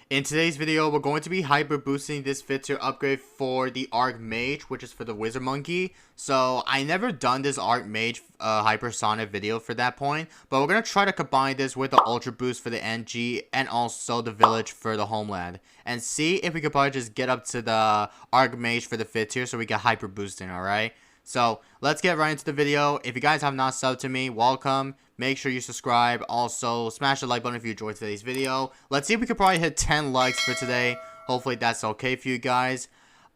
In today's video, we're going to be hyper boosting this fit tier upgrade for the Archmage, which is for the Wizard Monkey. So I never done this Archmage hypersonic video for that point, but we're going to try to combine this with the Ultra Boost for the NG and also the Village for the Homeland. And see if we could probably just get up to the Archmage for the fit tier so we get hyper boosting, alright? So let's get right into the video. If you guys have not subbed to me, welcome. Make sure you subscribe. Also, smash the like button if you enjoyed today's video. Let's see if we could probably hit 10 likes for today. Hopefully that's okay for you guys.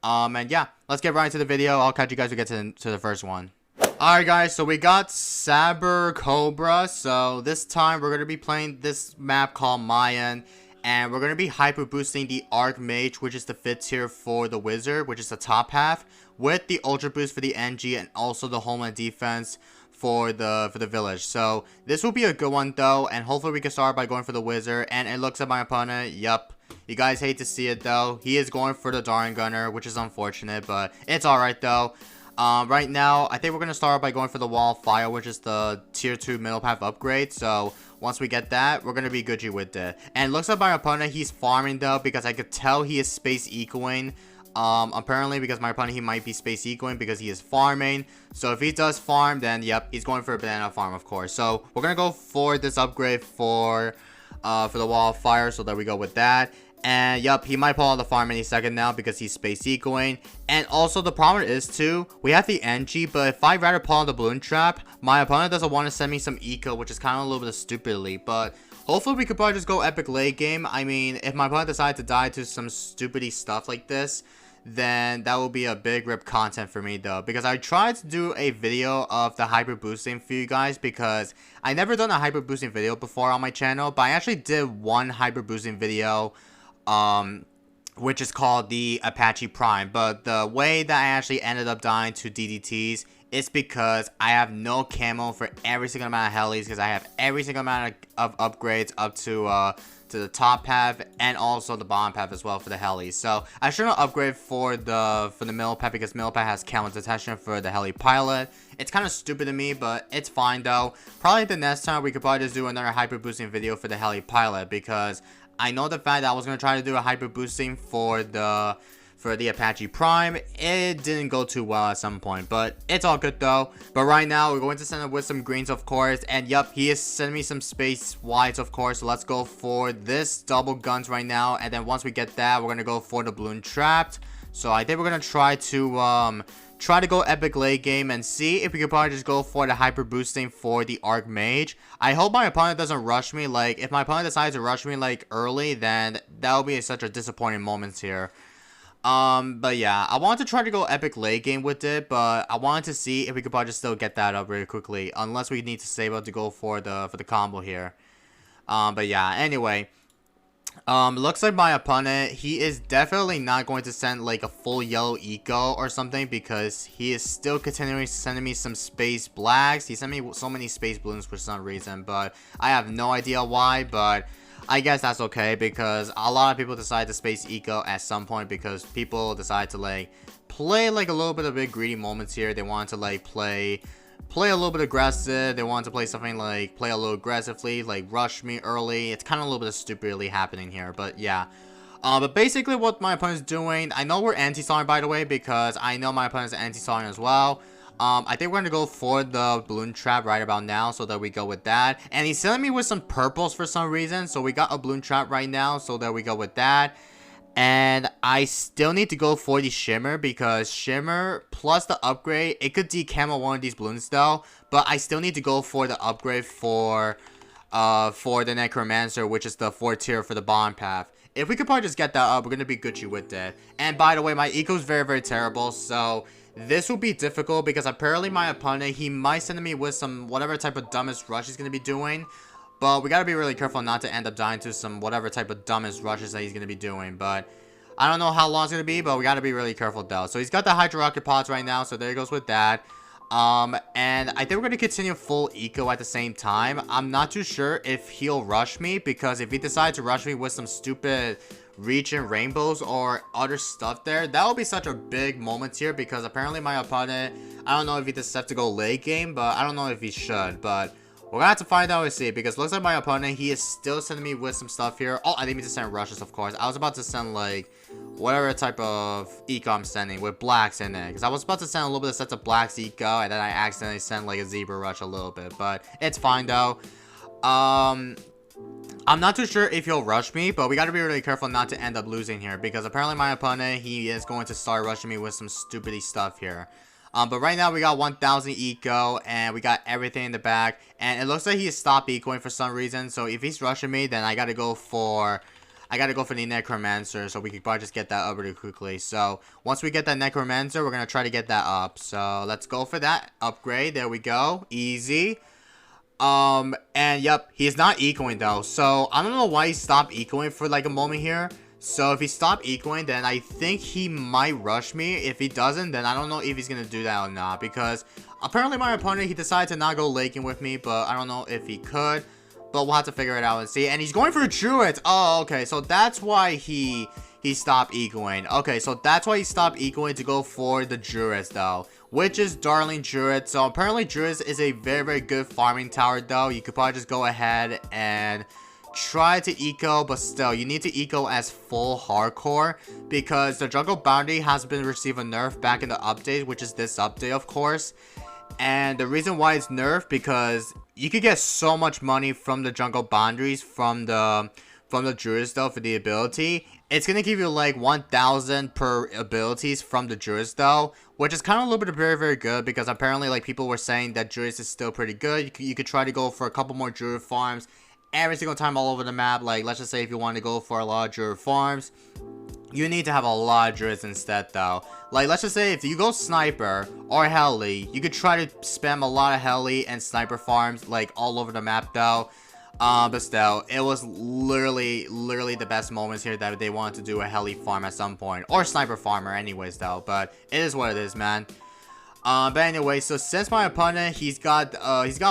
And yeah, let's get right into the video. I'll catch you guys when we get to the first one. Alright guys, so we got Saber Cobra. So this time we're going to be playing this map called Mayan. And we're going to be hyper boosting the Archmage, which is the fit tier for the Wizard, which is the top half, with the Ultra Boost for the NG and also the Homeland Defense for the Village. So this will be a good one though, and hopefully we can start by going for the Wizard. And it looks at my opponent. Yup. You guys hate to see it though. He is going for the Darn Gunner, which is unfortunate, but it's alright though. Right now, I think we're going to start by going for the Wall of Fire, which is the tier 2 middle path upgrade. So once we get that, we're going to be Gucci with it. And it looks like my opponent, he's farming though, because I could tell he is space ecoing. Apparently because my opponent, he might be space ecoing because he is farming. So if he does farm, then yep, he's going for a banana farm, of course. So we're going to go for this upgrade for the Wall of Fire. So there we go with that. And yep, he might pull out the farm any second now because he's space ecoing. And also the problem is too, we have the NG, but if I rather pull out the Bloon Trap, my opponent doesn't want to send me some eco, which is kind of a little bit stupidly. But hopefully we could probably just go epic late game. I mean, if my opponent decides to die to some stupidity stuff like this, then that will be a big rip content for me though, because I tried to do a video of the hyper boosting for you guys, because I never done a hyper boosting video before on my channel, but I actually did one hyper boosting video which is called the Apache Prime. But the way that I actually ended up dying to DDTs is because I have no camo for every single amount of helis, because I have every single amount of upgrades up to the top path and also the bottom path as well for the helis. So I shouldn't upgrade for the middle path, because middle path has camo detection for the heli pilot. It's kind of stupid to me, but it's fine though. Probably the next time we could probably just do another hyper boosting video for the heli pilot, because I know the fact that I was going to try to do a hyper boosting for the Apache Prime. It didn't go too well at some point, but it's all good though. But right now, we're going to send it with some greens, of course. And yep, he is sending me some space whites, of course. So let's go for this double guns right now. And then once we get that, we're going to go for the Bloon Trapped. So I think we're going to try to go epic late game and see if we could probably just go for the hyper boosting for the Archmage. I hope my opponent doesn't rush me. Like, if my opponent decides to rush me like early, then that will be such a disappointing moment here. But yeah, I wanted to try to go epic late game with it, but I wanted to see if we could probably just still get that up really quickly, unless we need to save up to go for the combo here. But yeah, anyway. Looks like my opponent, he is definitely not going to send like a full yellow eco or something, because he is still continuing sending me some space blacks. He sent me so many space balloons for some reason, but I have no idea why. But I guess that's okay, because a lot of people decide to space eco at some point, because people decide to like play like a little bit of big greedy moments here. They want to like play a little bit aggressive. They want to play something like play a little aggressively, like rush me early. It's kind of a little bit of stupidly happening here, but yeah. But basically what my opponent's doing, I know we're anti-sawing, by the way, because I know my opponent's anti-sawing as well. I think we're going to go for the Bloon Trap right about now, so there we go with that. And he's sending me with some purples for some reason, so we got a Bloon Trap right now, so there we go with that. And I still need to go for the Shimmer, because Shimmer plus the upgrade, it could decamo one of these balloons though. But I still need to go for the upgrade for the Necromancer, which is the 4th tier for the bottom path. If we could probably just get that up, we're going to be Gucci with it. And by the way, my eco is very, very terrible, so this will be difficult, because apparently my opponent, he might send me with some whatever type of dumbest rush he's going to be doing. But we gotta be really careful not to end up dying to some whatever type of dumbest rushes that he's gonna be doing. But I don't know how long it's gonna be, but we gotta be really careful though. So he's got the Hydro Rocket Pods right now, so there he goes with that. And I think we're gonna continue full eco at the same time. I'm not too sure if he'll rush me, because if he decides to rush me with some stupid reach and rainbows or other stuff there, that will be such a big moment here, because apparently my opponent, I don't know if he decides to go late game, but I don't know if he should. But We're gonna have to find out and see, because it looks like my opponent, he is still sending me with some stuff here. Oh, I didn't mean to send rushes, of course. I was about to send, like, whatever type of eco I'm sending with blacks in it. Because I was about to send a little bit of sets of blacks eco, and then I accidentally sent, like, a zebra rush a little bit. But it's fine, though. I'm not too sure if he'll rush me, but we gotta be really careful not to end up losing here. Because apparently my opponent, he is going to start rushing me with some stupid stuff here. But right now we got 1000 eco and we got everything in the back, and it looks like he stopped ecoing for some reason. So if he's rushing me, then I gotta go for the necromancer, so we could probably just get that up really quickly. So once we get that necromancer, we're gonna try to get that up. So let's go for that upgrade. There we go, easy. And yep, he's not ecoing though, so I don't know why he stopped ecoing for like a moment here. So if he stopped ecoing, then I think he might rush me. If he doesn't, then I don't know if he's gonna do that or not, because apparently my opponent, he decided to not go laking with me, but I don't know if he could, but we'll have to figure it out and see. And he's going for a druid. Oh, okay, so that's why he stopped ecoing. Okay, so that's why he stopped ecoing to go for the druids though, which is Darling Druid. So apparently Druids is a very, very good farming tower though. You could probably just go ahead and try to eco, but still you need to eco as full hardcore, because the jungle boundary has been received a nerf back in the update, which is this update of course. And the reason why it's nerfed, because you could get so much money from the jungle boundaries from the druids though for the ability. It's gonna give you like 1000 per abilities from the druids though, which is kind of a little bit very, very good, because apparently like people were saying that druids is still pretty good. You could try to go for a couple more druid farms every single time all over the map. Like let's just say if you want to go for a lot of druid farms, you need to have a lot of druids instead though. Like let's just say if you go sniper or heli, you could try to spam a lot of heli and sniper farms like all over the map though. But still, it was literally the best moments here that they wanted to do a heli farm at some point, or sniper farmer anyways though, but it is what it is, man. But anyway, so since my opponent, he's got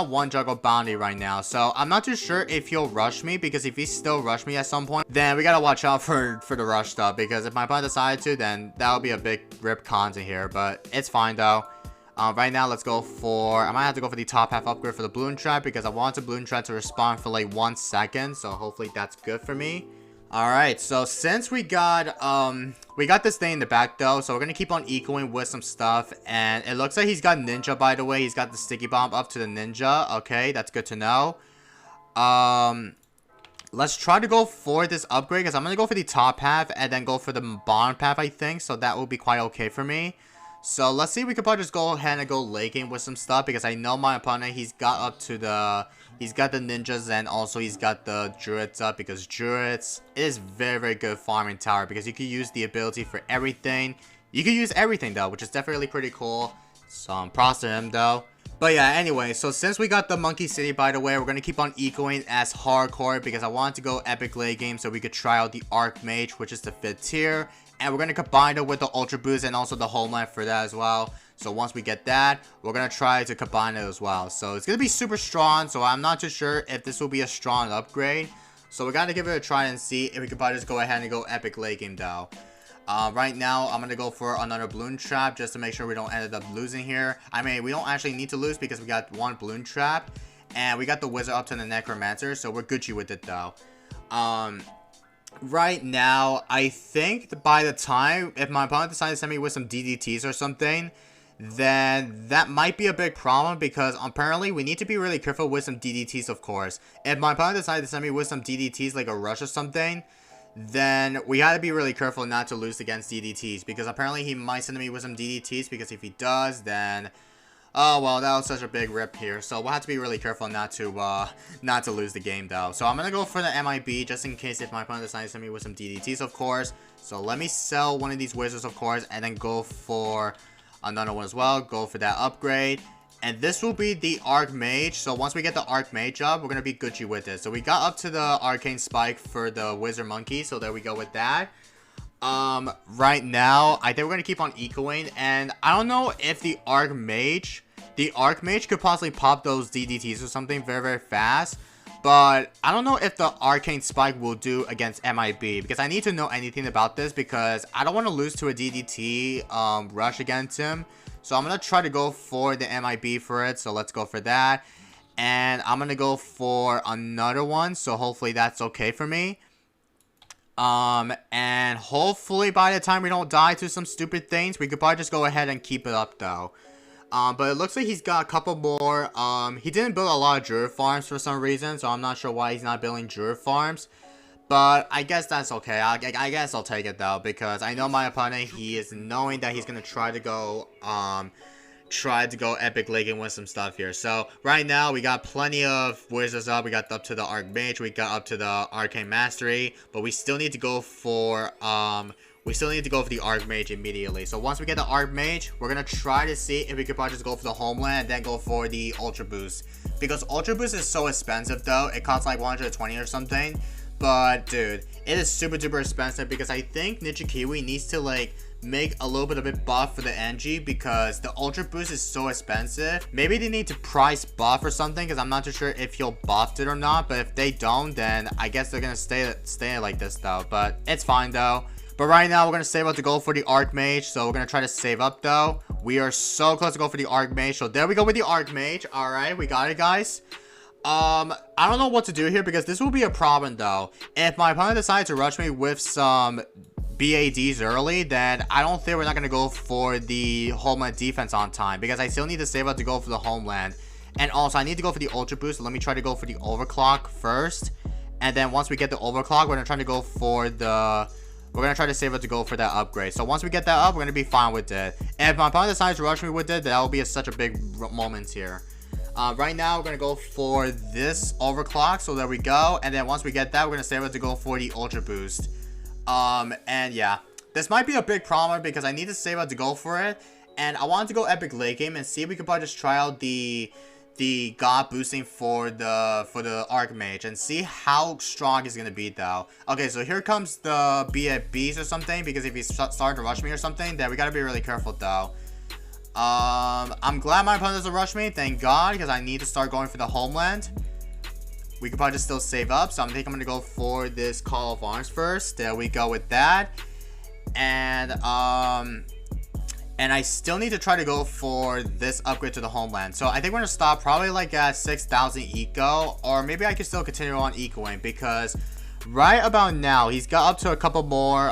one jungle bounty right now, so I'm not too sure if he'll rush me, because if he still rush me at some point, then we gotta watch out for the rush stuff, because if my opponent decided to, then that would be a big rip content here, but it's fine though. Right now, let's go for, I might have to go for the top half upgrade for the balloon trap, because I want the balloon trap to respond for like 1 second, so hopefully that's good for me. Alright, so since we got this thing in the back though, so we're gonna keep on ecoing with some stuff, and it looks like he's got ninja, by the way. He's got the sticky bomb up to the ninja. Okay, that's good to know. Let's try to go for this upgrade, because I'm gonna go for the top half and then go for the bottom half, I think, so that will be quite okay for me. So let's see if we could probably just go ahead and go laking with some stuff, because I know my opponent, he's got the ninjas, and also he's got the druids up, because druids is very, very good farming tower, because you can use the ability for everything. You can use everything though, which is definitely pretty cool. So I'm proud of him though. But yeah, anyway, so since we got the Monkey City, by the way, we're gonna keep on ecoing as hardcore, because I wanted to go epic late game so we could try out the Archmage, which is the 5th tier. And we're going to combine it with the Ultra Boost and also the Homeland for that as well. So once we get that, we're going to try to combine it as well. So it's going to be super strong. So I'm not too sure if this will be a strong upgrade. So we got to give it a try and see if we could probably just go ahead and go epic late game though. Right now, I'm going to go for another balloon trap just to make sure we don't end up losing here. I mean, we don't actually need to lose, because we got one balloon trap. And we got the wizard up to the necromancer. So we're Gucci with it though. Right now, I think that by the time, if my opponent decides to send me with some DDTs or something, then that might be a big problem, because apparently we need to be really careful with some DDTs, of course. If my opponent decides to send me with some DDTs, like a rush or something, then we gotta be really careful not to lose against DDTs, because apparently he might send me with some DDTs, because if he does, then oh, well, that was such a big rip here. So we'll have to be really careful not to lose the game, though. So I'm going to go for the MIB, just in case if my opponent decides to send me with some DDTs, of course. So let me sell one of these wizards, of course, and then go for another one as well. Go for that upgrade. And this will be the Archmage. So once we get the Archmage up, we're going to be Gucci with it. So we got up to the Arcane Spike for the Wizard Monkey. So there we go with that. Right now, I think we're going to keep on ecoing, and I don't know if the Archmage could possibly pop those DDTs or something very, very fast, but I don't know if the Arcane Spike will do against MIB, because I need to know anything about this, because I don't want to lose to a DDT, rush against him, so I'm going to try to go for the MIB for it, so let's go for that. And I'm gonna go for another one, so hopefully that's okay for me. And hopefully by the time we don't die to some stupid things, we could probably just go ahead and keep it up though. But it looks like he's got a couple more. He didn't build a lot of Druid farms for some reason, so I'm not sure why he's not building Druid farms. But I guess that's okay. I guess I'll take it though, because I know my opponent, he is knowing that he's gonna try to go epic lake and win some stuff here. So right now we got plenty of wizards up. We got up to the Archmage, we got up to the Arcane Mastery, but we still need to go for the Archmage immediately. So once we get the Archmage, we're gonna try to see if we could probably just go for the Homeland and then go for the Ultra Boost. Because Ultra Boost is so expensive though. It costs like 120 or something. But dude, it is super duper expensive because I think Ninja Kiwi needs to like make a little bit of a buff for the NG because the Ultra Boost is so expensive. Maybe they need to price buff or something because I'm not too sure if he'll buff it or not. But if they don't, then I guess they're gonna stay like this though. But it's fine though. But right now we're gonna save up to go for the Archmage, so we're gonna try to save up though. We are so close to go for the Archmage, so there we go with the Archmage. All right, we got it, guys. I don't know what to do here because this will be a problem though. If my opponent decides to rush me with some BADs early, then I don't think we're not going to go for the Homeland defense on time because I still need to save up to go for the Homeland. And also I need to go for the Ultra Boost, so let me try to go for the Overclock first. And then once we get the Overclock, we're going to try to go for the... We're going to try to save up to go for that upgrade. So once we get that up, we're going to be fine with it. And if my opponent decides to rush me with it, that will be such a big moment here. Right now, we're going to go for this Overclock. So there we go. And then once we get that, we're going to save up to go for the Ultra Boost. And yeah, this might be a big problem because I need to save up to go for it. And I wanted to go epic late game and see if we could probably just try out the God boosting for the Archmage and see how strong he's gonna be though. Okay, so here comes the beast or something, because if he's starting to rush me or something, then we gotta be really careful though. I'm glad my opponent doesn't rush me, thank God, because I need to start going for the Homeland. We could probably just still save up, so I think I'm gonna go for this Call of Arms first. There we go with that. And I still need to try to go for this upgrade to the Homeland. So I think we're gonna stop probably like at 6,000 eco, or maybe I can still continue on ecoing, because right about now he's got up to a couple more.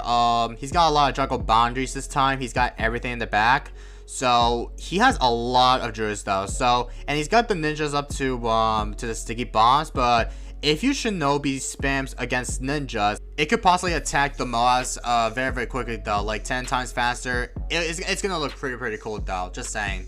He's got a lot of juggle boundaries this time. He's got everything in the back, so he has a lot of druids though. So, and he's got the ninjas up to the sticky bombs, but if you Shinobi spams against ninjas, it could possibly attack the Moas very, very quickly though, like 10 times faster. It's gonna look pretty cool though, just saying.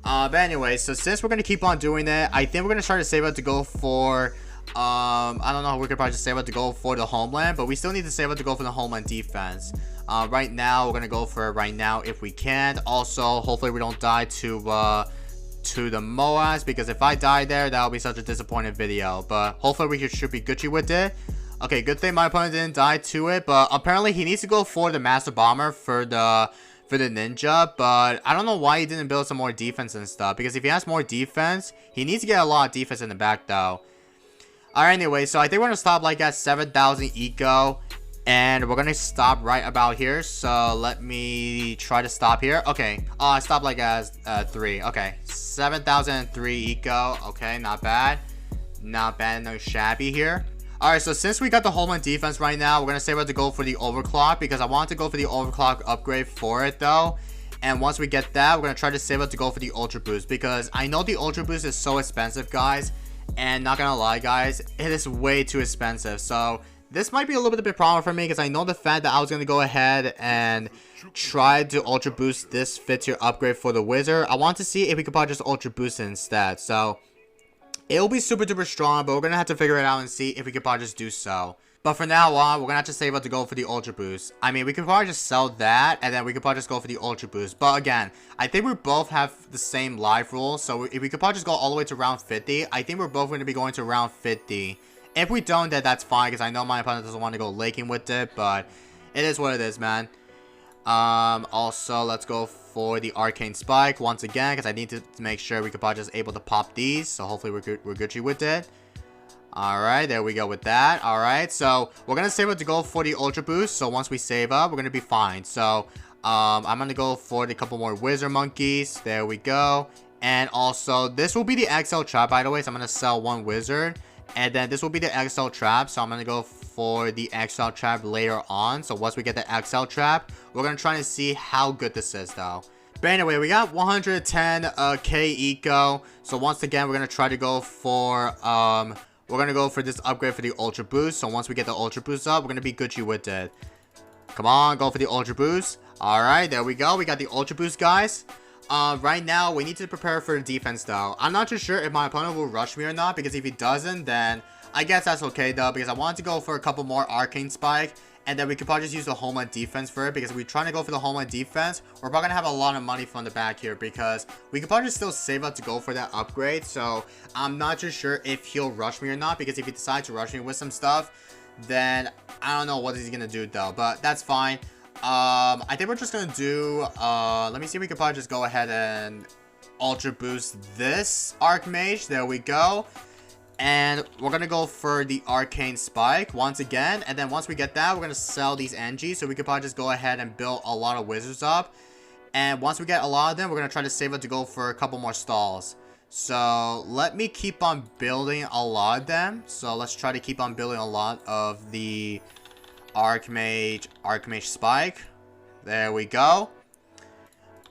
But anyway, so since we're gonna keep on doing that, I think we're gonna try to save up to go for, I don't know, we could probably just save up to go for the Homeland, but we still need to save up to go for the Homeland defense. Right now, we're gonna go for it right now if we can. Also, hopefully we don't die to the Moas, because if I die there, that'll be such a disappointing video. But hopefully we should be Gucci with it. Okay, good thing my opponent didn't die to it, but apparently he needs to go for the Master Bomber for the ninja. But I don't know why he didn't build some more defense and stuff, because if he has more defense, he needs to get a lot of defense in the back though. Alright, anyway, so I think we're gonna stop like at 7,000 eco. And we're gonna stop right about here. So let me try to stop here. Okay. I stopped like as 3. Okay. 7,003 eco. Okay, not bad. Not bad, no shabby here. Alright, so since we got the Homeland defense right now, we're gonna save up to go for the Overclock, because I want to go for the Overclock upgrade for it though. And once we get that, we're gonna try to save up to go for the Ultra Boost, because I know the Ultra Boost is so expensive, guys. And not gonna lie, guys, it is way too expensive. So this might be a little bit of a problem for me, because I know the fact that I was going to go ahead and try to Ultra Boost this 5th-tier upgrade for the Wizard. I want to see if we could probably just Ultra Boost it instead. So it'll be super duper strong, but we're going to have to figure it out and see if we could probably just do so. But for now on, we're going to have to save up to go for the Ultra Boost. I mean, we could probably just sell that, and then we could probably just go for the Ultra Boost. But again, I think we both have the same life rule. So if we could probably just go all the way to round 50, I think we're both going to be going to round 50. If we don't, then that's fine, because I know my opponent doesn't want to go laking with it, but it is what it is, man. Also, let's go for the Arcane Spike once again, because I need to make sure we could probably just able to pop these, so hopefully we're Gucci with it. Alright, there we go with that. Alright, so we're going to save up to go for the Ultra Boost, so once we save up, we're going to be fine. So, I'm going to go for the couple more Wizard Monkeys. There we go. And also, this will be the XL trap, by the way. So I'm going to sell 1 wizard. And then this will be the XL trap. So I'm going to go for the XL trap later on. So once we get the XL trap, we're going to try to see how good this is, though. But anyway, we got 110k eco. So once again, we're going to try to go for, we're going to go for this upgrade for the Ultra Boost. So once we get the Ultra Boost up, we're going to be Gucci with it. Come on, go for the Ultra Boost. Alright, there we go. We got the Ultra Boost, guys. Right now, we need to prepare for the defense, though. I'm not too sure if my opponent will rush me or not, because if he doesn't, then I guess that's okay, though, because I want to go for a couple more Arcane Spike, and then we could probably just use the Homeland defense for it, because if we're trying to go for the Homeland defense, we're probably going to have a lot of money from the back here, because we could probably still save up to go for that upgrade, so I'm not too sure if he'll rush me or not, because if he decides to rush me with some stuff, then I don't know what he's going to do, though, but that's fine. I think we're just gonna do, let me see if we could probably just go ahead and Ultra Boost this Archmage. There we go. And we're gonna go for the Arcane Spike once again. And then once we get that, we're gonna sell these NGs. So we could probably just go ahead and build a lot of wizards up. And once we get a lot of them, we're gonna try to save it to go for a couple more stalls. So let me keep on building a lot of them. So let's try to keep on building a lot of the Archmage Spike. There we go.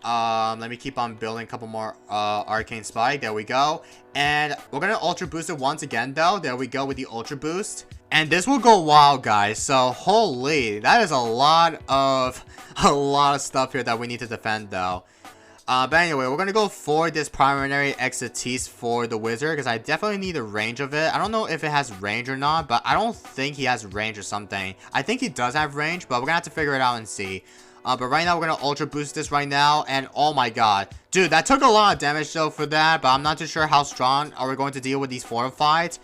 Let me keep on building a couple more Arcane Spike. There we go. And we're gonna Ultra Boost it once again, though. There we go with the Ultra Boost. And this will go wild, guys. So holy, that is a lot of stuff here that we need to defend, though. But anyway, we're going to go for this primary expertise for the wizard, because I definitely need the range of it. I don't know if it has range or not, but I don't think he has range or something. I think he does have range, but we're going to have to figure it out and see. But right now, we're going to Ultra Boost this right now, and oh my god. Dude, that took a lot of damage, though, for that, but I'm not too sure how strong are we going to deal with these fortifieds.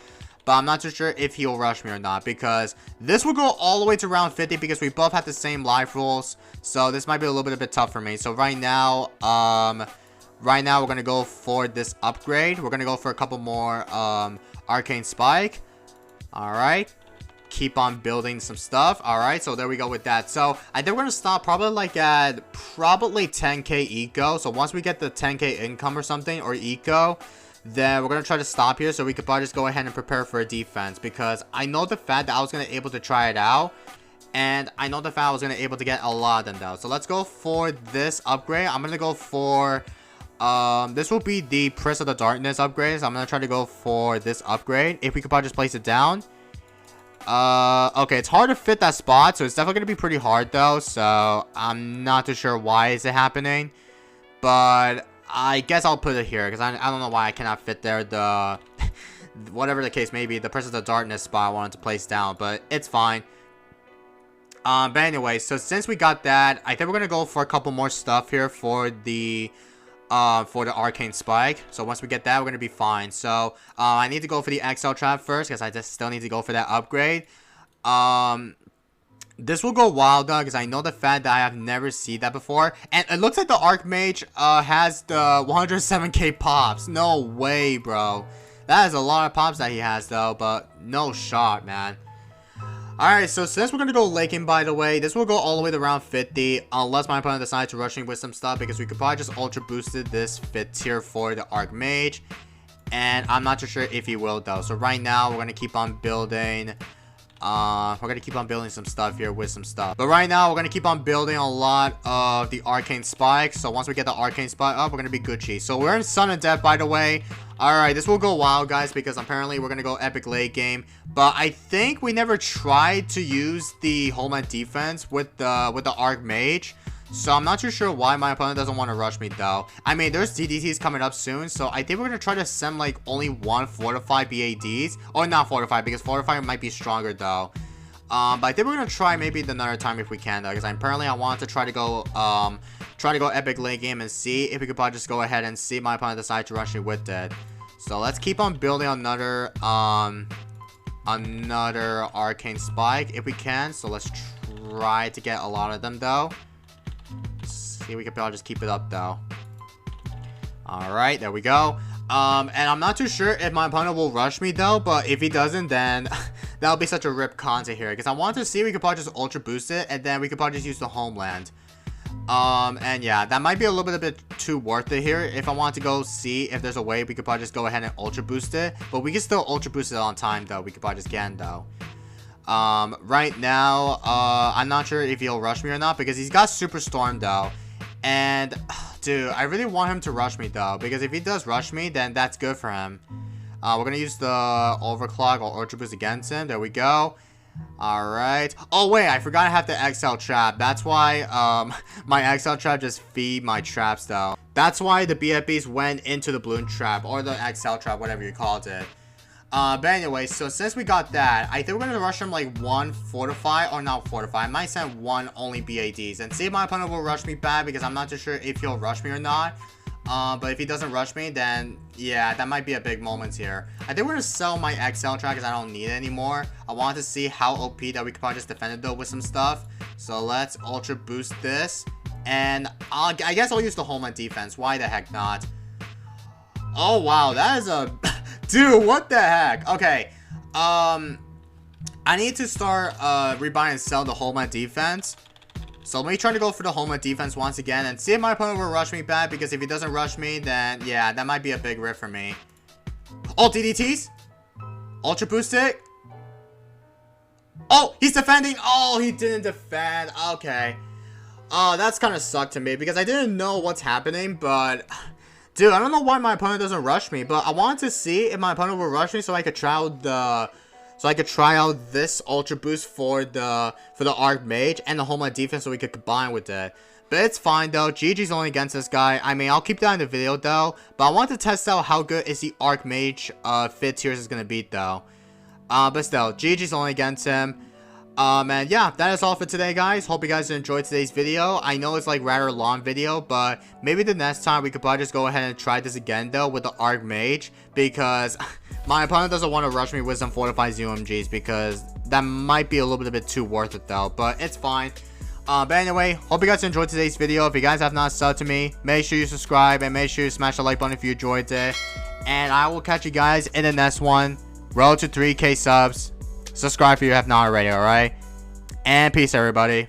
But I'm not too sure if he'll rush me or not, because this will go all the way to round 50, because we both have the same life rules. So this might be a bit tough for me. So right now we're going to go for this upgrade. We're going to go for a couple more Arcane Spike. Alright. Keep on building some stuff. Alright, so there we go with that. So I think we're going to stop probably like at 10k eco. So once we get the 10k income or something, or eco, then we're going to try to stop here, so we could probably just go ahead and prepare for a defense, because I know the fact that I was going to be able to try it out, and I know the fact I was going to be able to get a lot of them, though. So let's go for this upgrade. I'm going to go for, this will be the Prince of the Darkness upgrade, so I'm going to try to go for this upgrade. If we could probably just place it down. Okay, it's hard to fit that spot, so it's definitely going to be pretty hard, though, so I'm not too sure why is it happening, but I guess I'll put it here, because I don't know why I cannot fit there the whatever the case may be, the Prince of the Darkness spot I wanted to place down, but it's fine. But anyway, so since we got that, I think we're gonna go for a couple more stuff here for the Arcane Spike. So once we get that, we're gonna be fine. So I need to go for the XL trap first, because I just still need to go for that upgrade. This will go wild, though, because I know the fact that I have never seen that before. And it looks like the Archmage has the 107k pops. No way, bro. That is a lot of pops that he has, though, but no shot, man. Alright, so since we're going to go Laking, by the way, this will go all the way to round 50, unless my opponent decides to rush me with some stuff, because we could probably just Ultra Boosted this 5th tier for the Archmage. And I'm not too sure if he will, though. So right now, we're going to keep on building... we're going to keep on building some stuff here with some stuff. But right now, we're going to keep on building a lot of the Arcane Spike. So once we get the Arcane Spike up, we're going to be Gucci. So we're in Sun and Death, by the way. Alright, this will go wild, guys, because apparently we're going to go epic late game. But I think we never tried to use the Homeland defense with the Archmage. So I'm not too sure why my opponent doesn't want to rush me, though. I mean, there's DDTs coming up soon, so I think we're going to try to send, like, only one Fortify BADs. Or not Fortify, because Fortify might be stronger, though. But I think we're going to try maybe another time if we can, though. Because apparently I want to try to go epic late game and see if we could probably just go ahead and see my opponent decide to rush me with it. So let's keep on building another Arcane Spike if we can. So let's try to get a lot of them, though. See, we could probably just keep it up, though. Alright, there we go. And I'm not too sure if my opponent will rush me, though. But if he doesn't, then that'll be such a rip content here. Because I want to see if we could probably just Ultra Boost it. And then we could probably just use the Homeland. And yeah, that might be a little bit a bit too worth it here. If I want to go see if there's a way we could probably just go ahead and ultra boost it, but we can still ultra boost it on time though. We could probably just get in though. Right now, I'm not sure if he'll rush me or not because he's got Superstorm though. And dude, I really want him to rush me though, because if he does rush me, then that's good for him. We're gonna use the overclock or ultra boost against him. There we go. Alright. Oh wait, I forgot I have the XL trap. That's why my XL trap just feed my traps though. That's why the BFBs went into the balloon trap or the XL trap, whatever you called it. But anyway, so since we got that, I think we're gonna rush him like one fortify, or not fortify. I might send one only BADs and see if my opponent will rush me back, because I'm not too sure if he'll rush me or not. But if he doesn't rush me, then yeah, that might be a big moment here. I think we're gonna sell my XL track because I don't need it anymore. I want to see how OP that we could probably just defend it though with some stuff. So let's ultra boost this, and I guess I'll use the home on defense. Why the heck not? Oh wow, that is a dude, what the heck? Okay, I need to start rebuy and sell the home on defense. So let me try to go for the home on defense once again and see if my opponent will rush me back, because if he doesn't rush me, then yeah, that might be a big rip for me. Oh, DDTs? Ultra boost it? Oh, he's defending. Oh, he didn't defend. Okay. Oh, that's kind of sucked to me because I didn't know what's happening, but dude, I don't know why my opponent doesn't rush me, but I wanted to see if my opponent will rush me so I could try out the this ultra boost for the Archmage and the home defense so we could combine with it. But it's fine though. GG's only against this guy. I mean, I'll keep that in the video though. But I want to test out how good is the Archmage fit tiers is gonna beat though. But still, GG's only against him. And yeah, that is all for today, guys. Hope you guys enjoyed today's video. I know it's like rather long video, but maybe the next time we could probably just go ahead and try this again though with the Archmage, because my opponent doesn't want to rush me with some fortified UMGs, because that might be a little bit too worth it though, but it's fine. But anyway, hope you guys enjoyed today's video. If you guys have not subbed to me, make sure you subscribe and make sure you smash the like button if you enjoyed it. And I will catch you guys in the next one. Road to 3K subs. Subscribe if you have not already, alright? And peace, everybody.